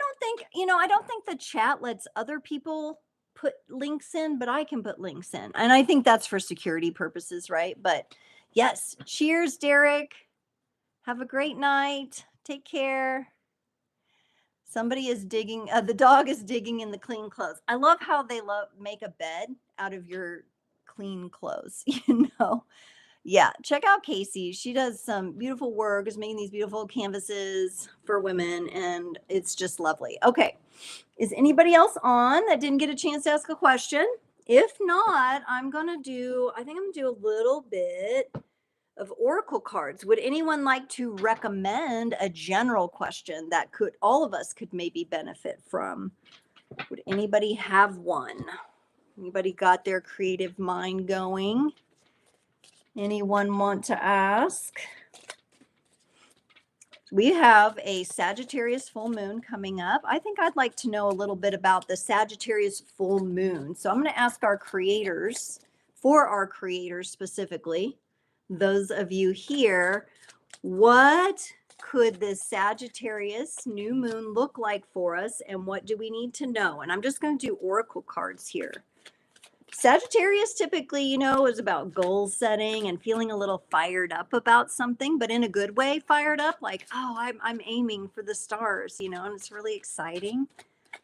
don't think the chat lets other people put links in, but I can put links in. And I think that's for security purposes, right? But yes, cheers, Derek. Have a great night. Take care. Somebody is digging, the dog is digging in the clean clothes. I love how they make a bed out of your clean clothes, you know? Yeah, check out Casey. She does some beautiful work, is making these beautiful canvases for women, and it's just lovely. Okay, is anybody else on that didn't get a chance to ask a question? If not, I think I'm gonna do a little bit of oracle cards. Would anyone like to recommend a general question that all of us could maybe benefit from? Would anybody have one? Anybody got their creative mind going? Anyone want to ask? We have a Sagittarius full moon coming up. I think I'd like to know a little bit about the Sagittarius full moon. So I'm going to ask our creators, for our creators specifically, those of you here, what could this Sagittarius new moon look like for us, and what do we need to know? And I'm just going to do oracle cards here. Sagittarius typically, is about goal setting and feeling a little fired up about something, but in a good way, fired up, like, oh, I'm aiming for the stars, and it's really exciting.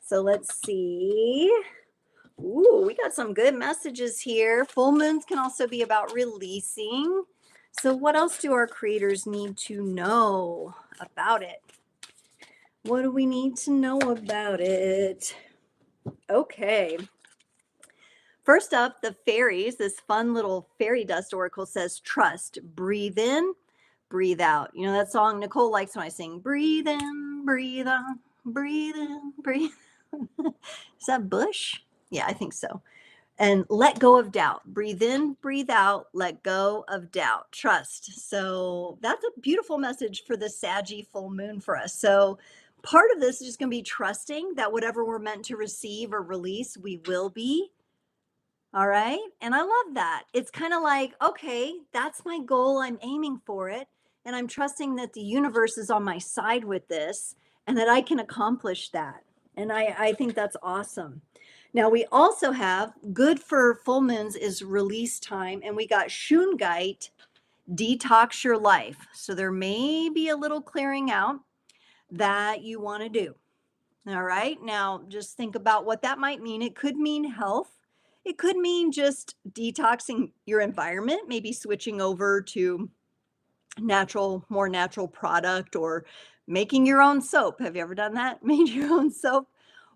So let's see. Ooh, we got some good messages here. Full moons can also be about releasing. So what else do our creators need to know about it? What do we need to know about it? Okay. First up, the fairies, this fun little fairy dust oracle says, trust, breathe in, breathe out. You know that song Nicole likes when I sing, breathe in, breathe out, breathe in, breathe. Is that Bush? Yeah, I think so. And let go of doubt. Breathe in, breathe out, let go of doubt. Trust. So that's a beautiful message for the Saggy full moon for us. So part of this is just going to be trusting that whatever we're meant to receive or release, we will be. All right. And I love that. It's kind of like, okay, that's my goal. I'm aiming for it. And I'm trusting that the universe is on my side with this and that I can accomplish that. And I think that's awesome. Now, we also have good for full moons is release time. And we got Shungite, detox your life. So there may be a little clearing out that you want to do. All right. Now, just think about what that might mean. It could mean health. It could mean just detoxing your environment, maybe switching over to more natural product, or making your own soap. Have you ever done that? Made your own soap?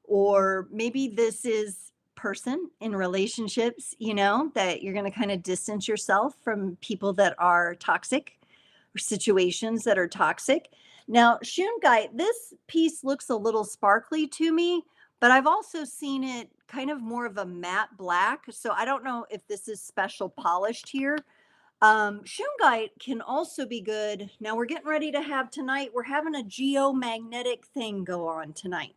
Or maybe this is person in relationships, that you're going to kind of distance yourself from people that are toxic or situations that are toxic. Now, Shungite, this piece looks a little sparkly to me, but I've also seen it kind of more of a matte black. So I don't know if this is special polished here. Shungite can also be good. Now we're getting ready to have tonight, we're having a geomagnetic thing go on tonight.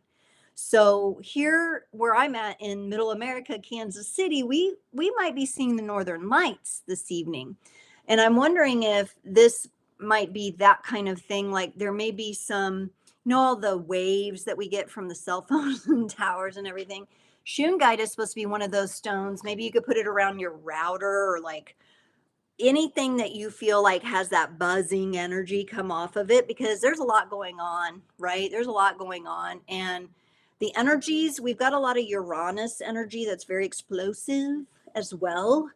So here where I'm at in Middle America, Kansas City, we might be seeing the Northern Lights this evening. And I'm wondering if this might be that kind of thing. Like there may be some, all the waves that we get from the cell phones and towers and everything. Shungite is supposed to be one of those stones. Maybe you could put it around your router, or like anything that you feel like has that buzzing energy come off of it, because there's a lot going on, right? There's a lot going on. And the energies, we've got a lot of Uranus energy that's very explosive as well.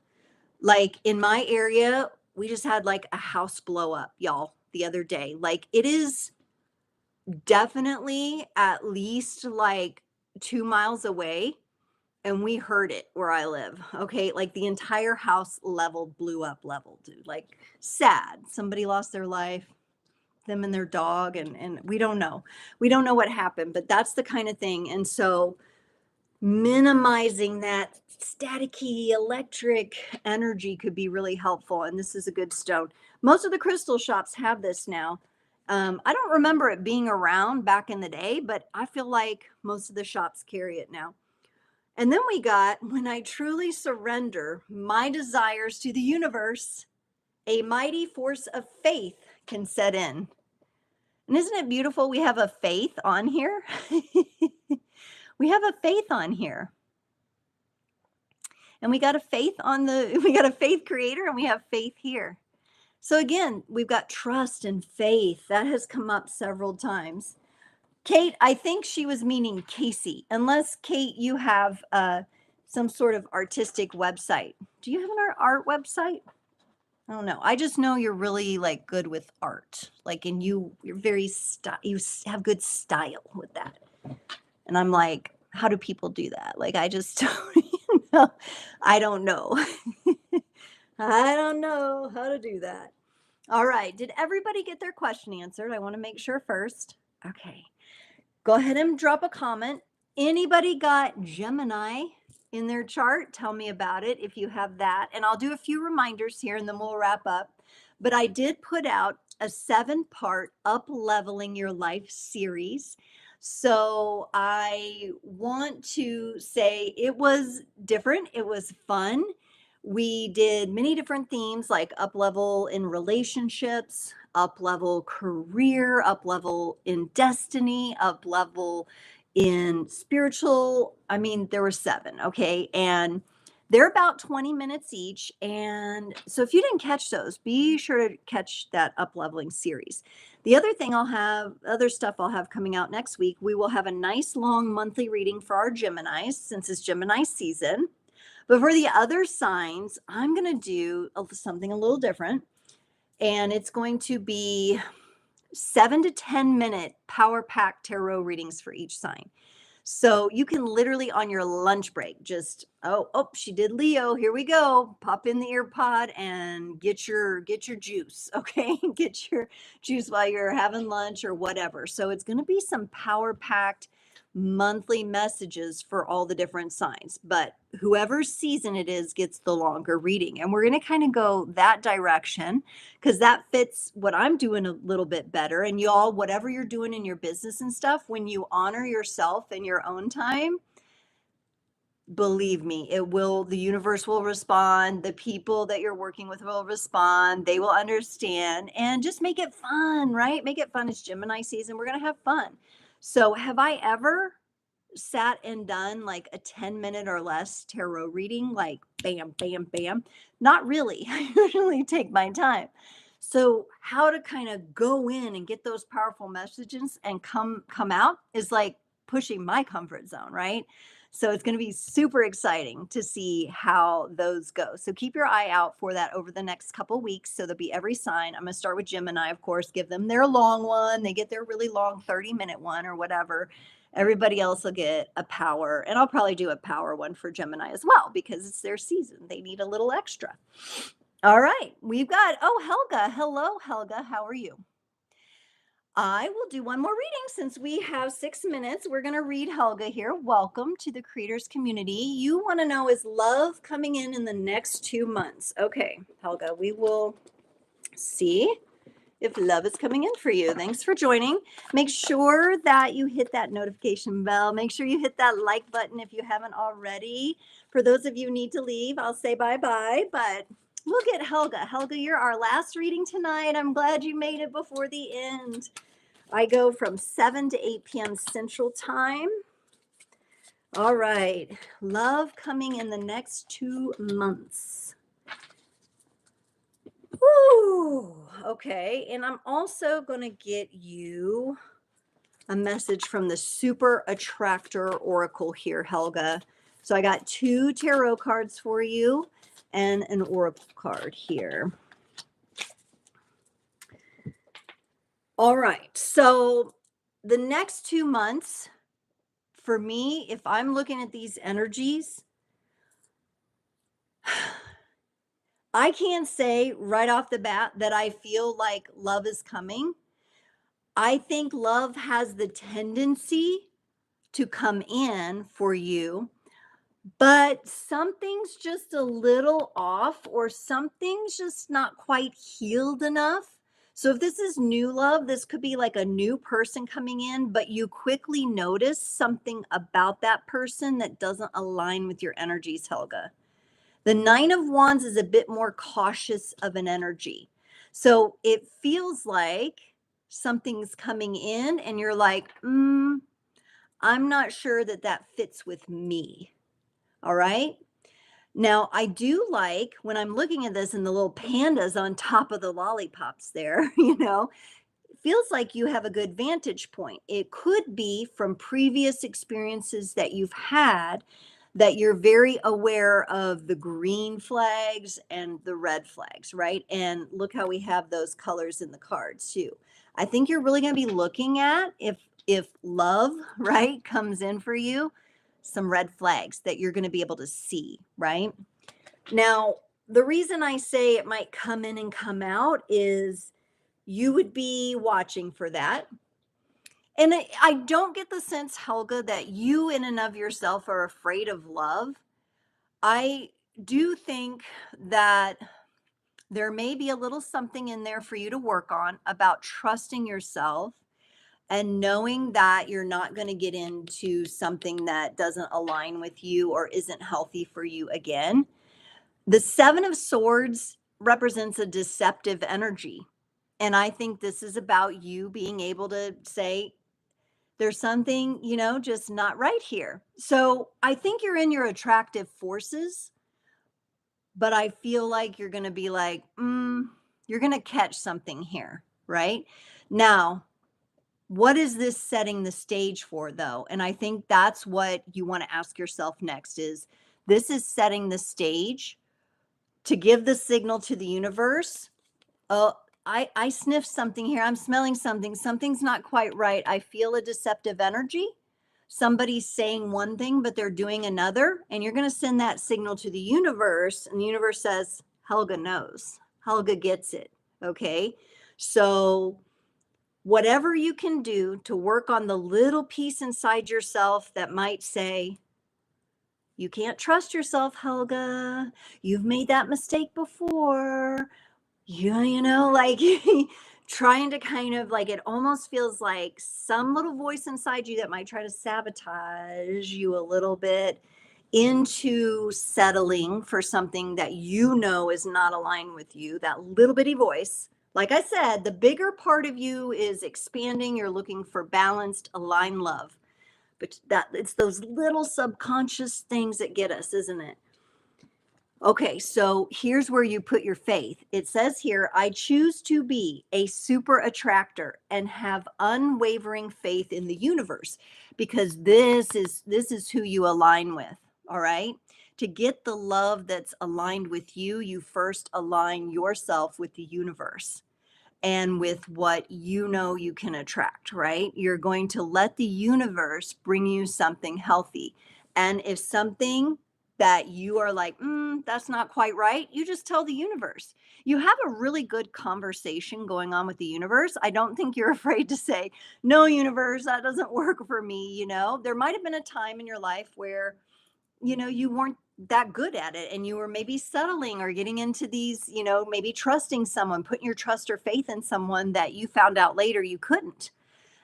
Like in my area, we just had like a house blow up, y'all, the other day. Like it is definitely at least like 2 miles away. And we heard it where I live. Okay. Like the entire house blew up, dude. Like sad. Somebody lost their life. them and their dog, and we don't know. We don't know what happened, but that's the kind of thing. And so minimizing that staticky electric energy could be really helpful. And this is a good stone. Most of the crystal shops have this now. I don't remember it being around back in the day, but I feel like most of the shops carry it now. And then we got, when I truly surrender my desires to the universe, a mighty force of faith can set in. And isn't it beautiful? We have a faith on here. We have a faith on here. And we got a faith we got a faith creator, and we have faith here. So again, we've got trust and faith. That has come up several times. Kate, I think she was meaning Casey, unless Kate, you have some sort of artistic website. Do you have an art website? I don't know. I just know you're really like good with art, like, and you're very you have good style with that. And I'm like, how do people do that? Like, I just don't know. I don't know. I don't know how to do that. All right. Did everybody get their question answered? I want to make sure first. Okay. Go ahead and drop a comment. Anybody got Gemini in their chart? Tell me about it if you have that. And I'll do a few reminders here and then we'll wrap up. But I did put out a 7-part Up Leveling Your Life series. So I want to say it was different. It was fun. We did many different themes like up level in relationships, up level career, up level in destiny, up level in spiritual. I mean, there were 7, okay? And they're about 20 minutes each. And so if you didn't catch those, be sure to catch that up leveling series. The other thing other stuff I'll have coming out next week, we will have a nice long monthly reading for our Geminis since it's Gemini season. But for the other signs, I'm going to do something a little different. And it's going to be 7 to 10 minute power pack tarot readings for each sign. So you can literally on your lunch break just, oh, she did Leo. Here we go. Pop in the ear pod and get your juice. Okay. Get your juice while you're having lunch or whatever. So it's going to be some power packed monthly messages for all the different signs, but whoever's season it is gets the longer reading. And we're going to kind of go that direction because that fits what I'm doing a little bit better. And y'all, whatever you're doing in your business and stuff, when you honor yourself in your own time, believe me, the universe will respond. The people that you're working with will respond. They will understand, and just make it fun, right? Make it fun. It's Gemini season. We're going to have fun. So have I ever sat and done like a 10-minute or less tarot reading, like bam, bam, bam? Not really. I usually take my time. So how to kind of go in and get those powerful messages and come out is like pushing my comfort zone, right? So it's going to be super exciting to see how those go. So keep your eye out for that over the next couple weeks. So there'll be every sign. I'm going to start with Gemini, of course, give them their long one. They get their really long 30-minute one or whatever. Everybody else will get a power. And I'll probably do a power one for Gemini as well because it's their season. They need a little extra. All right. We've got, Helga. Hello, Helga. How are you? I will do one more reading since we have 6 minutes. We're going to read Helga here. Welcome to the Creators Community. You want to know, is love coming in the next 2 months? Okay, Helga, we will see if love is coming in for you. Thanks for joining. Make sure that you hit that notification bell. Make sure you hit that like button if you haven't already. For those of you who need to leave, I'll say bye-bye, but we'll get Helga. Helga, you're our last reading tonight. I'm glad you made it before the end. I go from 7 to 8 p.m. Central Time. All right. Love coming in the next 2 months. Woo. Okay. And I'm also going to get you a message from the Super Attractor Oracle here, Helga. So I got 2 tarot cards for you and an oracle card here. All right. So the next 2 months for me, if I'm looking at these energies, I can't say right off the bat that I feel like love is coming, I think love has the tendency to come in for you, but something's just a little off or something's just not quite healed enough. So if this is new love, this could be like a new person coming in, but you quickly notice something about that person that doesn't align with your energies, Helga. The Nine of Wands is a bit more cautious of an energy. So it feels like something's coming in and you're like, I'm not sure that that fits with me. All right. Now, I do like when I'm looking at this and the little pandas on top of the lollipops there, it feels like you have a good vantage point. It could be from previous experiences that you've had that you're very aware of the green flags and the red flags, right? And look how we have those colors in the cards too. I think you're really going to be looking at if love, right, comes in for you, some red flags that you're going to be able to see, right? Now, the reason I say it might come in and come out is you would be watching for that. And I don't get the sense, Helga, that you in and of yourself are afraid of love. I do think that there may be a little something in there for you to work on about trusting yourself and knowing that you're not going to get into something that doesn't align with you or isn't healthy for you again. The Seven of Swords represents a deceptive energy. And I think this is about you being able to say, there's something, just not right here. So I think you're in your attractive forces, but I feel like you're going to be like, you're going to catch something here, right? Now, what is this setting the stage for, though? And I think that's what you want to ask yourself next is this is setting the stage to give the signal to the universe. Oh, I sniff something here. I'm smelling something. Something's not quite right. I feel a deceptive energy. Somebody's saying one thing, but they're doing another. And you're going to send that signal to the universe. And the universe says, Helga knows. Helga gets it. Okay. So whatever you can do to work on the little piece inside yourself that might say, you can't trust yourself, Helga. You've made that mistake before. Like trying to kind of like, it almost feels like some little voice inside you that might try to sabotage you a little bit into settling for something that is not aligned with you. That little bitty voice. Like I said, the bigger part of you is expanding. You're looking for balanced, aligned love. But it's those little subconscious things that get us, isn't it? Okay, so here's where you put your faith. It says here, I choose to be a super attractor and have unwavering faith in the universe because this is who you align with, all right? To get the love that's aligned with you, you first align yourself with the universe and with what you can attract, right? You're going to let the universe bring you something healthy. And if something that you are like, that's not quite right, you just tell the universe. You have a really good conversation going on with the universe. I don't think you're afraid to say, no, universe, that doesn't work for me. There might have been a time in your life where, you weren't that good at it and you were maybe settling or getting into these, maybe trusting someone, putting your trust or faith in someone that you found out later you couldn't.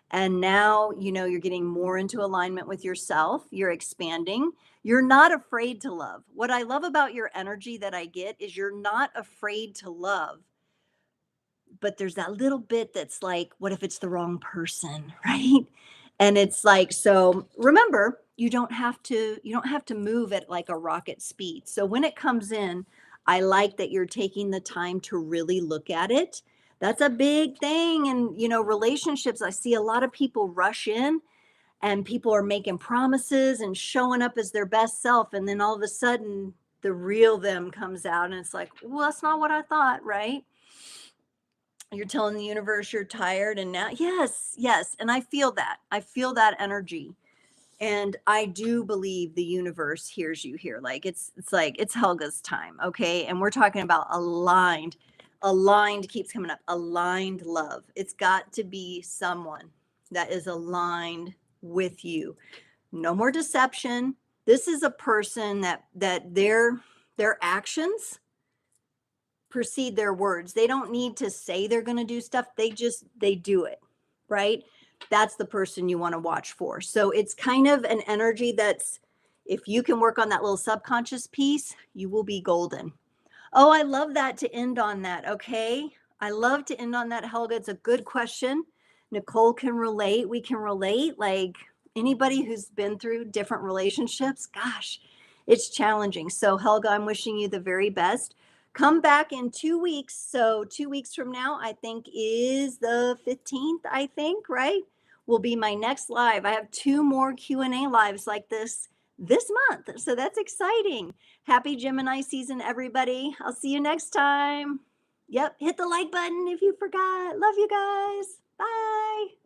And now, you're getting more into alignment with yourself. You're expanding. You're not afraid to love. What I love about your energy that I get is you're not afraid to love. But there's that little bit that's like, what if it's the wrong person, right? And it's like, so remember, you don't have to move at like a rocket speed. So when it comes in, I like that you're taking the time to really look at it. That's a big thing. And, relationships, I see a lot of people rush in and people are making promises and showing up as their best self. And then all of a sudden the real them comes out and it's like, well, that's not what I thought, right? You're telling the universe you're tired and now, yes. And I feel that energy. And I do believe the universe hears you here. Like it's Helga's time. Okay. And we're talking about aligned Aligned keeps coming up. Aligned love. It's got to be someone that is aligned with you. No more deception. This is a person that their actions precede their words. They don't need to say they're going to do stuff. They do it, right? That's the person you want to watch for. So it's kind of an energy that's, if you can work on that little subconscious piece, you will be golden. Oh, I love that, to end on that. Okay. I love to end on that, Helga. It's a good question. Nicole can relate. We can relate. Like anybody who's been through different relationships, gosh, it's challenging. So, Helga, I'm wishing you the very best. Come back in 2 weeks. So 2 weeks from now, I think is the 15th, I think, right? Will be my next live. I have 2 more Q&A lives like this month. So that's exciting. Happy Gemini season, everybody. I'll see you next time. Yep. Hit the like button if you forgot. Love you guys. Bye.